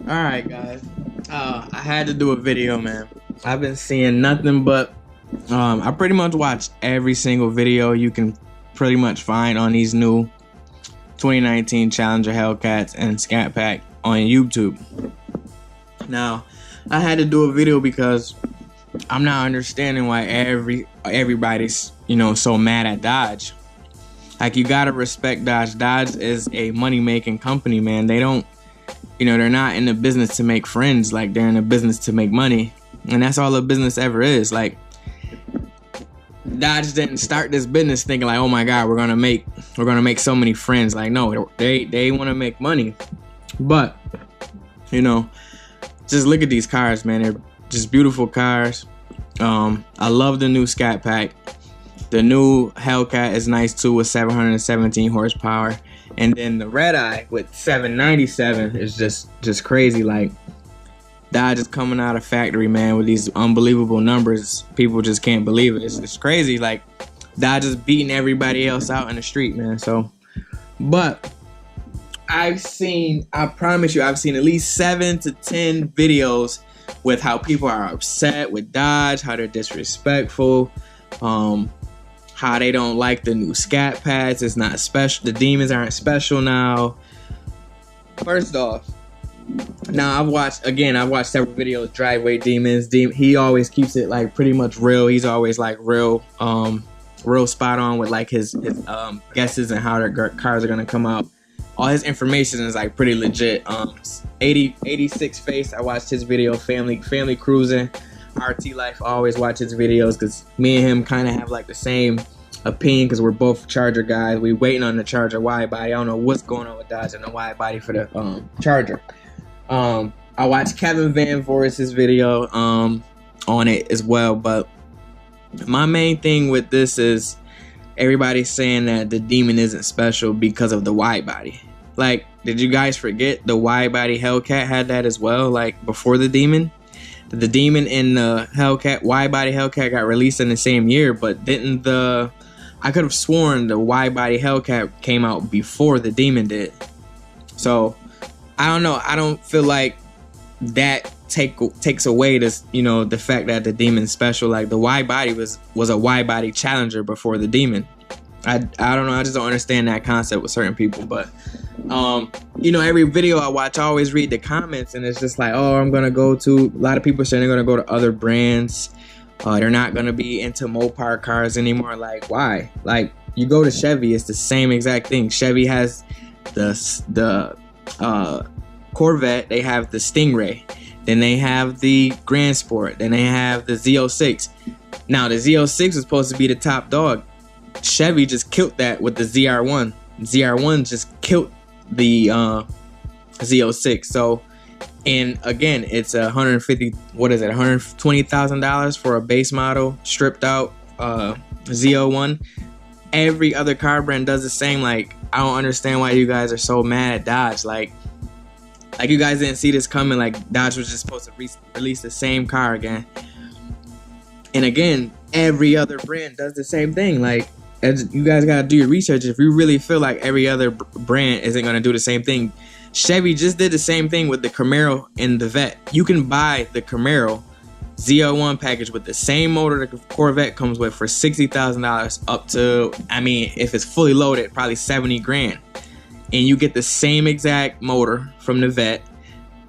Alright guys, I had to do a video, man. I've been seeing nothing but I pretty much watched every single video you can pretty much find on these new 2019 Challenger Hellcats and Scat Pack on YouTube. Now, I had to do a video because I'm not understanding why everybody's, so mad at Dodge. Like, you gotta respect Dodge. Dodge is a money-making company, man. They don't, they're not in the business to make friends. Like, they're in the business to make money. And that's all a business ever is. Like, Dodge didn't start this business thinking like, oh my God, we're gonna make so many friends. Like, no, they want to make money. But, just look at these cars, man. They're just beautiful cars. I love the new Scat Pack. The new Hellcat is nice too with 717 horsepower. And then the Redeye with 797 is just crazy. Like, Dodge is coming out of factory, man, with these unbelievable numbers. People just can't believe it. It's crazy. Like, Dodge is beating everybody else out in the street, man. So, but I promise you, I've seen at least 7 to 10 videos with how people are upset with Dodge, how they're disrespectful, how they don't like the new Scat Pads. It's not special. The demons aren't special now. First off, now I've watched several videos. Driveway Demons. He always keeps it like pretty much real. He's always like real spot on with like his guesses and how their cars are gonna come out. All his information is like pretty legit. 86 Face, I watched his video. Family Cruising, RT Life, I always watch his videos because me and him kind of have like the same opinion because we're both Charger guys. We waiting on the Charger wide body. I don't know what's going on with Dodge and the wide body for the Charger. I watched Kevin Van Voris's video on it as well. But my main thing with this is everybody's saying that the Demon isn't special because of the wide body. Like, did you guys forget the wide body Hellcat had that as well? Like, before the Demon? The Demon and the Hellcat, wide body Hellcat got released in the same year, but didn't I could have sworn the wide body Hellcat came out before the Demon did. So, I don't know. I don't feel like that takes away this, the fact that the Demon's special. Like, the wide body was a wide body Challenger before the Demon. I don't know. I just don't understand that concept with certain people. But every video I watch, I always read the comments, and it's just like, oh, I'm gonna go to. A lot of people saying they're gonna go to other brands. They're not gonna be into Mopar cars anymore. Like, why? Like, you go to Chevy, it's the same exact thing. Chevy has the Corvette. They have the Stingray. Then they have the Grand Sport. Then they have the Z06. Now, the Z06 is supposed to be the top dog. Chevy just killed that with the ZR1. ZR1 just killed the Z06. So, and again, it's $120,000 for a base model, stripped out Z01. Every other car brand does the same. Like, I don't understand why you guys are so mad at Dodge. Like you guys didn't see this coming. Like, Dodge was just supposed to release the same car again. And again, every other brand does the same thing. Like, you guys gotta do your research. If you really feel like every other brand isn't gonna do the same thing, Chevy just did the same thing with the Camaro and the Vet. You can buy the Camaro Z01 package with the same motor the Corvette comes with for $60,000 up to, if it's fully loaded, probably 70 grand. And you get the same exact motor from the Vet.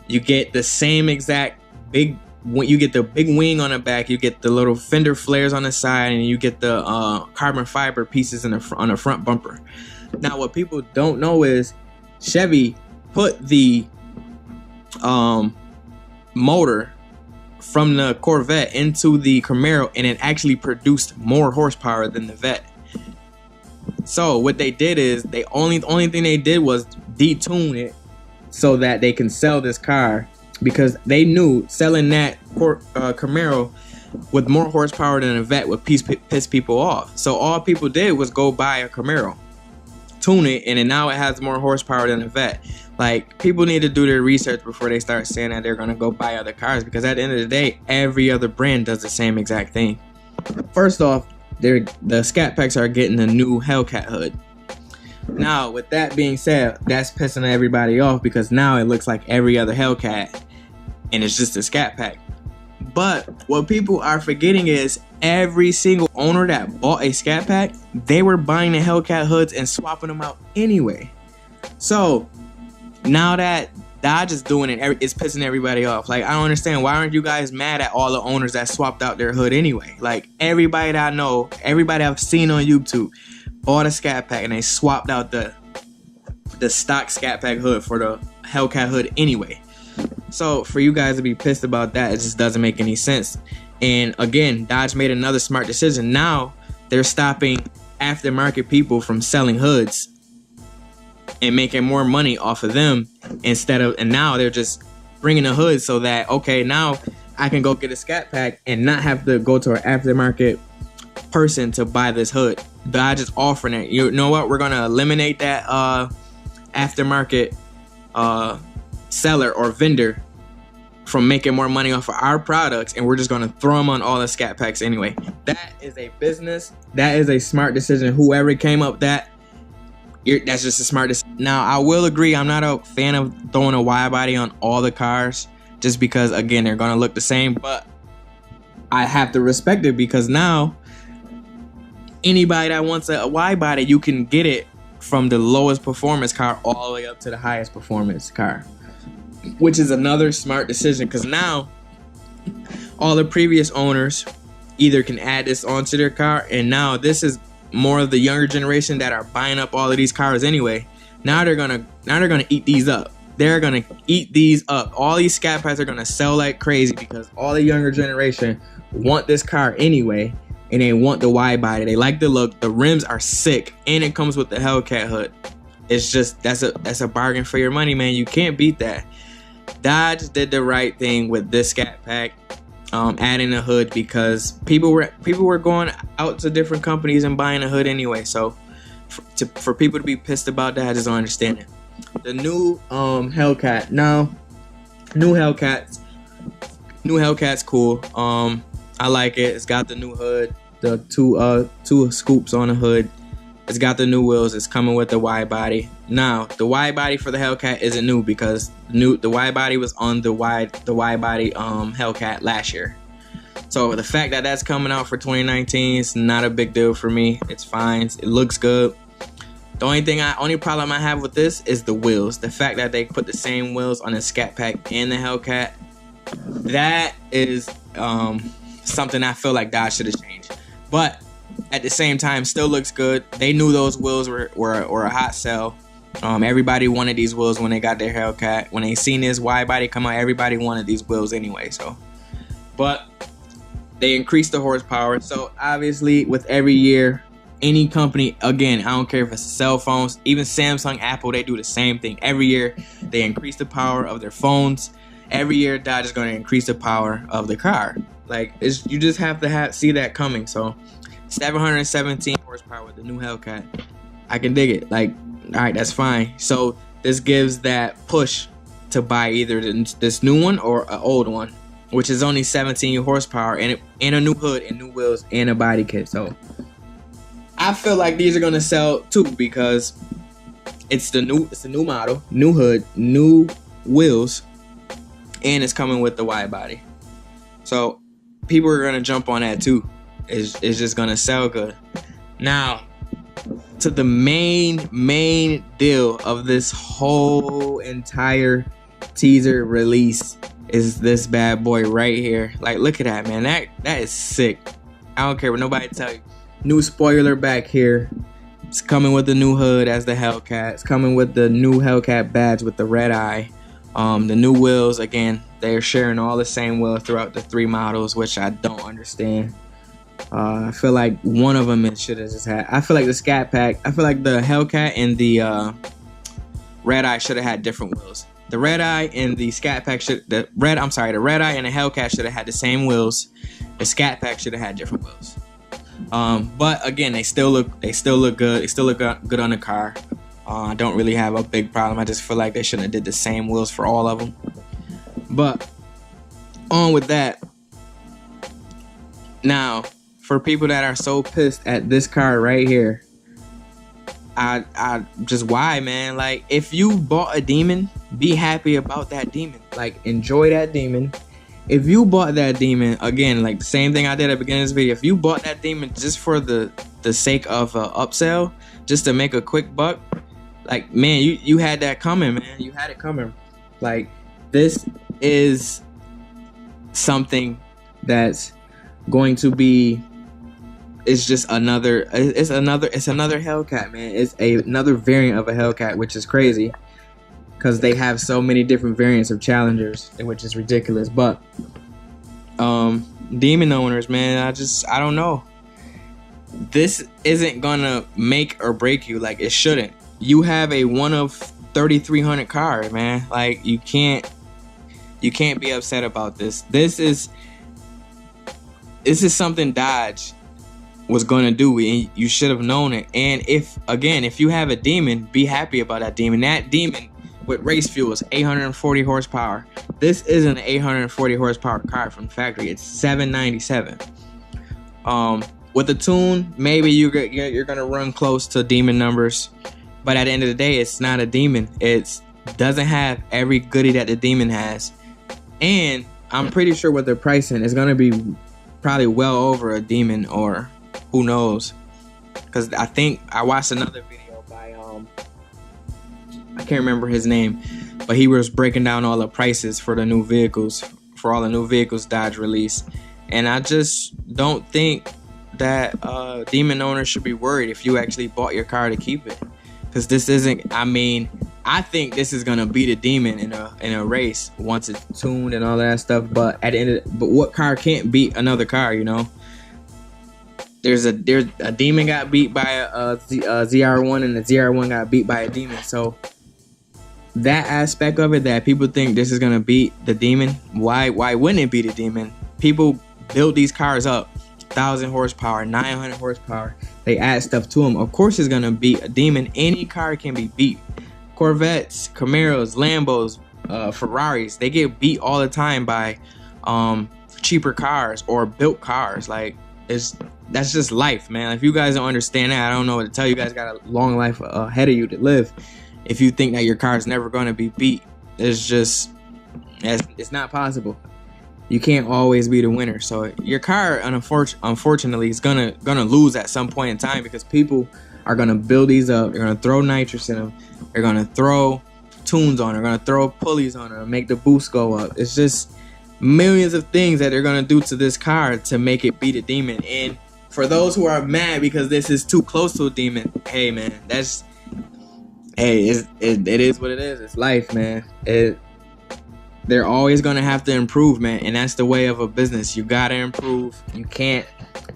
You get the same exact you get the big wing on the back. You get the little fender flares on the side, and you get the carbon fiber pieces on the front bumper. Now, what people don't know is Chevy put the motor from the Corvette into the Camaro, and it actually produced more horsepower than the Vet. So what they did is the only thing they did was detune it so that they can sell this car, because they knew selling that Camaro with more horsepower than a Vet would piss people off. So all people did was go buy a Camaro, tune it, and then now it has more horsepower than a Vet. Like, people need to do their research before they start saying that they're gonna go buy other cars, because at the end of the day, every other brand does the same exact thing. First off, the Scat Packs are getting a new Hellcat hood. Now, with that being said, that's pissing everybody off because now it looks like every other Hellcat and it's just a scat pack. But what people are forgetting is every single owner that bought a scat pack, they were buying the Hellcat hoods and swapping them out anyway. So now that Dodge is doing it, it's pissing everybody off. Like, I don't understand. Why aren't you guys mad at all the owners that swapped out their hood anyway? Like, everybody that I know, everybody I've seen on YouTube bought a scat pack and they swapped out the stock scat pack hood for the Hellcat hood anyway. So for you guys to be pissed about that, it just doesn't make any sense. And again, Dodge made another smart decision. Now they're stopping aftermarket people from selling hoods and making more money off of them and now they're just bringing a hood so that, okay, now I can go get a scat pack and not have to go to an aftermarket person to buy this hood. Dodge is offering it. You know what? We're gonna eliminate that aftermarket seller or vendor from making more money off of our products, and we're just gonna throw them on all the scat packs anyway. That is a business. That is a smart decision. Whoever came up that's just a smart decision. Now, I will agree, I'm not a fan of throwing a wide body on all the cars just because, again, they're gonna look the same, but I have to respect it because now anybody that wants a wide body, you can get it from the lowest performance car all the way up to the highest performance car, which is another smart decision because now all the previous owners either can add this onto their car, and now this is more of the younger generation that are buying up all of these cars anyway. Now they're gonna eat these up. They're gonna eat these up. All these scat packs are gonna sell like crazy because all the younger generation want this car anyway, and they want the wide body. They like the look. The rims are sick, and it comes with the Hellcat hood. It's just that's a bargain for your money, man. You can't beat that. Dodge did the right thing with this scat pack, adding a hood because people were going out to different companies and buying a hood anyway. So for people to be pissed about that, I just don't understand it. The new Hellcat, now new Hellcat's cool. I like it. It's got the new hood, the two scoops on the hood. It's got the new wheels. It's coming with the wide body. Now, the wide body for the Hellcat isn't new because the wide body was on the wide body Hellcat last year. So the fact that that's coming out for 2019 is not a big deal for me. It's fine. It looks good. The only problem I have with this is the wheels. The fact that they put the same wheels on the scat pack and the Hellcat, that is something I feel like Dodge should have changed. But at the same time, still looks good. They knew those wheels were a hot sell. Everybody wanted these wheels when they got their Hellcat. When they seen this wide body come out, everybody wanted these wheels anyway. So, but they increased the horsepower. So obviously, with every year, any company, again, I don't care if it's cell phones, even Samsung, Apple, they do the same thing. Every year, they increase the power of their phones. Every year, Dodge is going to increase the power of the car. Like, you just have to see that coming. So 717 horsepower with the new Hellcat, I can dig it. Like, all right, that's fine. So this gives that push to buy either this new one or an old one, which is only 17 horsepower and a new hood and new wheels and a body kit. So I feel like these are gonna sell too because it's the new model, new hood, new wheels, and it's coming with the wide body. So people are gonna jump on that too. It's just gonna sell good. Now, to the main deal of this whole entire teaser release is this bad boy right here. Like, look at that, man. That is sick. I don't care what nobody tell you. New spoiler back here. It's coming with the new hood as the Hellcat. It's coming with the new Hellcat badge with the Redeye. The new wheels, again, they're sharing all the same wheels throughout the 3 models, which I don't understand. I feel like one of them should have just had. I feel like the Scat Pack. I feel like the Hellcat and the Redeye should have had different wheels. The Redeye and the Scat Pack the Redeye and the Hellcat should have had the same wheels. The Scat Pack should have had different wheels. But again, they still look good. They still look good on the car. I don't really have a big problem. I just feel like they shouldn't have did the same wheels for all of them. But on with that. Now, for people that are so pissed at this car right here, I just, why, man? Like, if you bought a demon, be happy about that demon. Like, enjoy that demon. If you bought that demon, again, like the same thing I did at the beginning of this video, if you bought that demon just for the sake of upsell, just to make a quick buck, like, man, you had that coming, man. You had it coming. Like, this is something that's going to be, it's just another, it's another Hellcat, man. It's another variant of a Hellcat, which is crazy because they have so many different variants of Challengers, which is ridiculous. But demon owners, man, I don't know. This isn't gonna make or break you. Like, it shouldn't. You have a one of 3,300 car, man. Like, you can't be upset about this. This is something Dodge was gonna do, and you should have known it. And if you have a demon, be happy about that demon. That demon with race fuel is 840 horsepower. This isn't an 840 horsepower car from the factory. It's 797. With the tune, maybe you're gonna run close to demon numbers, but at the end of the day, it's not a demon. It doesn't have every goodie that the demon has, and I'm pretty sure what they're pricing is gonna be probably well over a demon, or who knows? Because I think I watched another video by I can't remember his name, but he was breaking down all the prices for the new vehicles, for all the new vehicles Dodge released, and I just don't think that demon owners should be worried if you actually bought your car to keep it, because this isn't, I mean, I think this is gonna beat a demon in a race once it's tuned and all that stuff. But at the end of but what car can't beat another car, you know? There's a demon got beat by a ZR1, and the ZR1 got beat by a demon. So that aspect of it, that people think this is gonna beat the demon, why wouldn't it beat a demon? People build these cars up, 1,000 horsepower, 900 horsepower. They add stuff to them. Of course, it's gonna beat a demon. Any car can be beat. Corvettes, Camaros, Lambos, Ferraris, they get beat all the time by cheaper cars or built cars. Like, that's just life, man. If you guys don't understand that, I don't know what to tell you. You guys got a long life ahead of you to live. If you think that your car is never going to be beat, it's not possible. You can't always be the winner. So your car, unfortunately, is gonna lose at some point in time, because people are gonna build these up. They're gonna throw nitrous in them. They're gonna throw tunes on. They're gonna throw pulleys on it, make the boost go up. It's just millions of things that they're gonna do to this car to make it beat a demon. And for those who are mad because this is too close to a demon, hey, man, it is what it is. It's life, man. They're always gonna have to improve, man, and that's the way of a business. You gotta improve.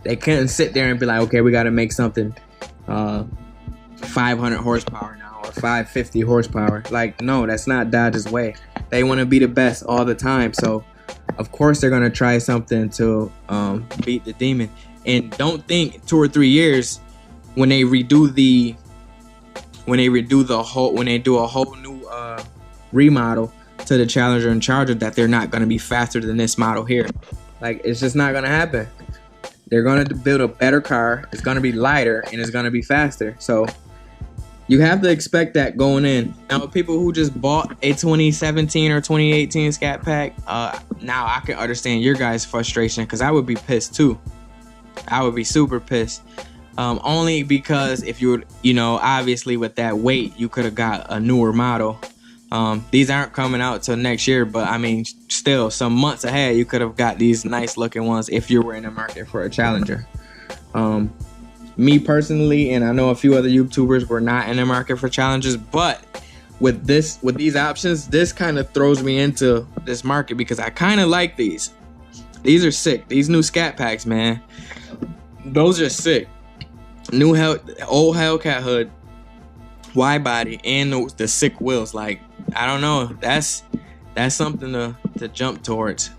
They can't sit there and be like, okay, we gotta make something 500 horsepower now, or 550 horsepower. Like, no, that's not Dodge's way. They want to be the best all the time, so of course they're gonna try something to beat the demon. And don't think 2 or 3 years, when they do a whole new remodel to the Challenger and Charger, that they're not going to be faster than this model here. Like, it's just not going to happen. They're going to build a better car. It's going to be lighter, and it's going to be faster. So you have to expect that going in. Now, people who just bought a 2017 or 2018 Scat Pack, now I can understand your guys' frustration, because I would be pissed too. I would be super pissed. Only because if you were, obviously with that weight, you could have got a newer model. These aren't coming out till next year, but I mean, still some months ahead, you could have got these nice looking ones if you were in the market for a Challenger. Me personally, and I know a few other YouTubers were not in the market for Challengers, but with these options, this kind of throws me into this market, because I kind of like these. These are sick. These new Scat Packs, man, those are sick. New old Hellcat hood, wide body, and the sick wheels. Like, I don't know, that's something to jump towards.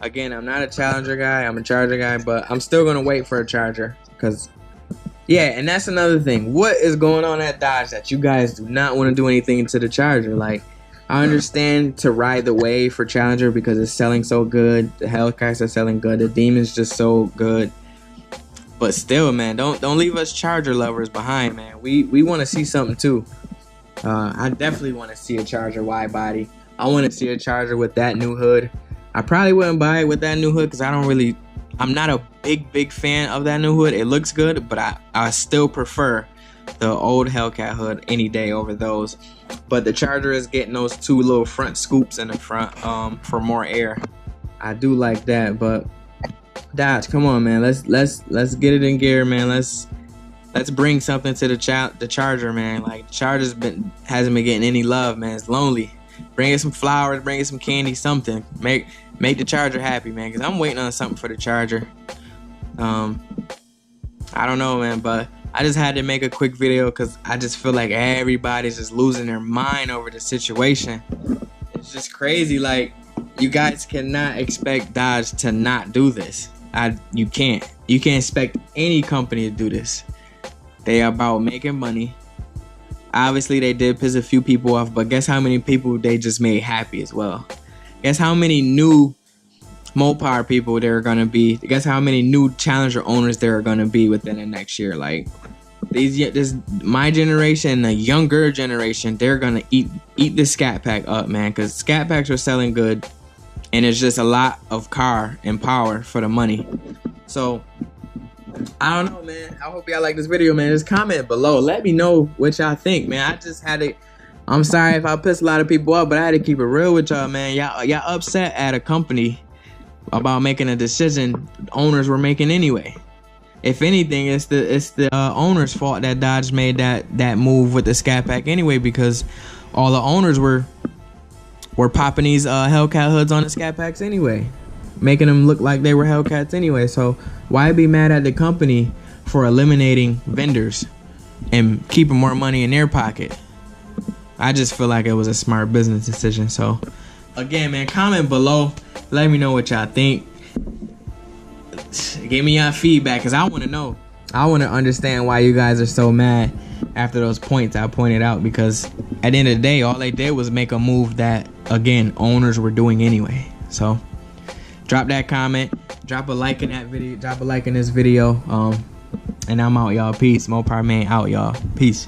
Again, I'm not a Challenger guy, I'm a Charger guy, but I'm still gonna wait for a Charger, because yeah. And that's another thing, what is going on at Dodge that you guys do not want to do anything to the Charger? Like, I understand to ride the wave for Challenger because it's selling so good, the Hellcats are selling good, the Demon's just so good, But still, man, don't leave us Charger lovers behind, man. We want to see something too. I definitely want to see a Charger wide body. I want to see a Charger with that new hood. I probably wouldn't buy it with that new hood because I'm not a big fan of that new hood. It looks good, but I still prefer the old Hellcat hood any day over those. But the Charger is getting those two little front scoops in the front for more air. I do like that, but Dodge, come on, man. Let's get it in gear, man. Let's bring something to the Charger, man. Like, the Charger's hasn't been getting any love, man. It's lonely. Bring it some flowers, bring it some candy, something. Make the Charger happy, man, because I'm waiting on something for the Charger. I don't know, man, but I just had to make a quick video because I just feel like everybody's just losing their mind over the situation. It's just crazy. Like, you guys cannot expect Dodge to not do this. You can't expect any company to do this. They are about making money. Obviously, they did piss a few people off, but guess how many people they just made happy as well? Guess how many new Mopar people there are gonna be? Guess how many new Challenger owners there are gonna be within the next year? Like, my generation and the younger generation, they're gonna eat the Scat Pack up, man, because Scat Packs are selling good, and it's just a lot of car and power for the money. So I don't know, man. I hope y'all like this video, man. Just comment below. Let me know what y'all think, man. I just had to. I'm sorry if I pissed a lot of people off, but I had to keep it real with y'all, man. Y'all upset at a company about making a decision owners were making anyway. If anything, it's the owner's fault that Dodge made that move with the Scat Pack anyway, because all the owners were popping these Hellcat hoods on the Scat Packs anyway, making them look like they were Hellcats anyway. So why be mad at the company for eliminating vendors and keeping more money in their pocket? I just feel like it was a smart business decision. So again, man, comment below. Let me know what y'all think. Give me your feedback, because I want to know. I want to understand why you guys are so mad after those points I pointed out, because at the end of the day, all they did was make a move that, again, owners were doing anyway. So drop that comment, drop a like in that video, drop a like in this video, and I'm out, y'all. Peace. Mopar Man out, y'all. Peace.